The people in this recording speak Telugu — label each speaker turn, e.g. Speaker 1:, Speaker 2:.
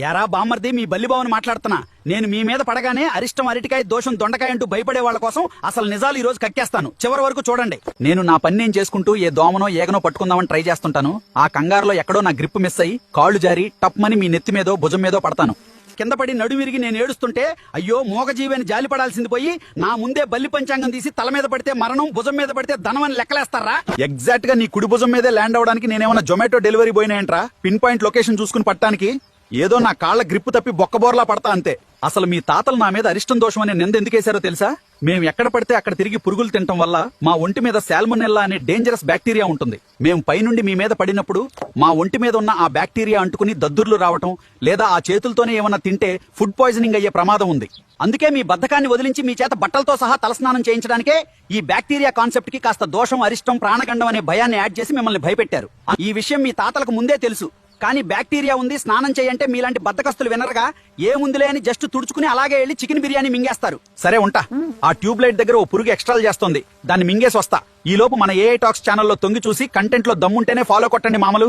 Speaker 1: యారా బామ్మర్ది, మీ బల్లిబావని మాట్లాడుతున్నా. నేను మీ మీద పడగానే అరిష్టం, అరటికాయ, దోషం, దొండకాయ అంటూ భయపడే వాళ్ళ కోసం అసలు నిజాలు ఈ రోజు కక్కేస్తాను. చివరి వరకు చూడండి. నేను నా పని నేను చేసుకుంటూ ఏ దోమనో ఏగనో పట్టుకుందామని ట్రై చేస్తుంటాను. ఆ కంగారులో ఎక్కడో నా గ్రిప్ మిస్ అయ్యి కాళ్లు జారి టప్మని మీ నెత్తి మీదో భుజం మీదో పడతాను. కింద పడి నడుమిరిగి నేను ఏడుస్తుంటే అయ్యో మూగజీవి అని జాలి పడాల్సింది పోయి నా ముందే బల్లి పంచాంగం తీసి తల మీద పడితే మరణం, భుజం మీద పడితే ధనం అని లెక్కలేస్తారా? ఎగ్జాక్ట్ గా నీ కుడి భుజం మీదే ల్యాండ్ అవడానికి నేనేమన్నా జొమాటో డెలివరీ పోయినాయంట్రా? పిన్ పాయింట్ లొకేషన్ చూసుకుని పట్టడానికి ఏదో నా కాళ్ల గ్రిప్పు తప్పి బొక్కబోర్లా పడతా అంతే. అసలు మీ తాతలు నా మీద అరిష్టం దోషం అనే నింద ఎందుకేశారో తెలుసా? మేము ఎక్కడ పడితే అక్కడ తిరిగి పురుగులు తినటం వల్ల మా ఒంటి మీద సాల్మొనెల్లా అనే డేంజరస్ బ్యాక్టీరియా ఉంటుంది. మేము పైనుండి మీ మీద పడినప్పుడు మా ఒంటి మీద ఉన్న ఆ బ్యాక్టీరియా అంటుకుని దద్దుర్లు రావటం, లేదా ఆ చేతులతోనే ఏమన్నా తింటే ఫుడ్ పాయిజనింగ్ అయ్యే ప్రమాదం ఉంది. అందుకే మీ బద్ధకాన్ని వదిలించి మీ చేత బట్టలతో సహా తలస్నానం చేయించడానికే ఈ బ్యాక్టీరియా కాన్సెప్ట్ కి కాస్త దోషం, అరిష్టం, ప్రాణగండం అనే భయాన్ని యాడ్ చేసి మిమ్మల్ని భయపెట్టారు. ఈ విషయం మీ తాతలకు ముందే తెలుసు. కానీ బ్యాక్టీరియా ఉంది, స్నానం చేయంటే మీలాంటి బద్దకస్తులు వినరుగా. ఏముందిలే అని జస్ట్ తుడుచుకుని అలాగే వెళ్లి చికెన్ బిర్యానీ మింగేస్తారు. సరే ఉంటా. ఆ ట్యూబ్ లైట్ దగ్గర ఓ పురుగు ఎక్స్ట్రాల్ చేస్తోంది, దాన్ని మింగేసి వస్తా. ఈ లోపు మన ఏఐ టాక్స్ ఛానల్లో తొంగి చూసి కంటెంట్ లో దమ్ముంటేనే ఫాలో కొట్టండి మామలు.